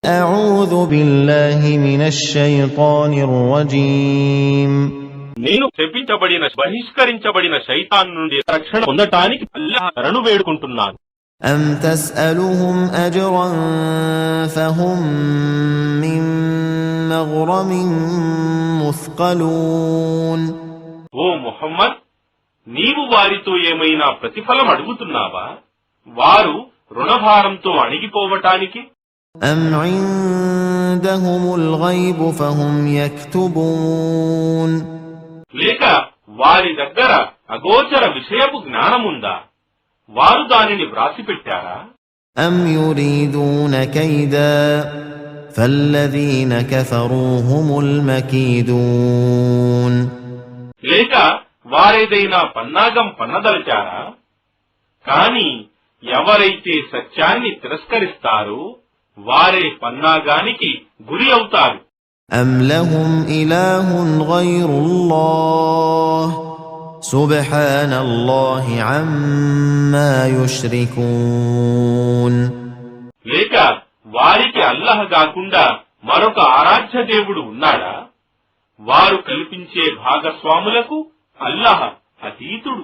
أعوذ بالله من الشيطان الرجيم నేను బహిష్కరించబడిన శైతాన్ నుండి రక్షణ పొందటానికి అల్లాహ్ శరణు వేడుకుంటున్నాను. أم تسألهم أجرا فهم من مغرم مثقلون ఓ ముహమ్మద్, నీవు వారితో ఏమైనా ప్రతిఫలం అడుగుతున్నావా? వారు రుణభారంతో అణిగిపోవటానికి. أم عندهم الغيب فهم يكتبون లేక వారి దగ్గర అగోచర విషయపు జ్ఞానముందా? వారు దానిని వ్రాసిపెట్టారా? أم يريدون كيدا فالذين كفروا هم المكيدون లేక వారేదైనా పన్నాగం పన్నదలిచారా? కాని ఎవరైతే సత్యాన్ని తిరస్కరిస్తారో వారే పన్నాగానికి గురి అవుతారు. أم لهم إله غير الله سبحان الله عما يشركون లేక వారికి అల్లాహ్ కాకుండా మరొక ఆరాధ్య దేవుడు ఉన్నాడా? వారు కల్పించే భాగస్వాములకు అల్లాహ్ అతీతుడు.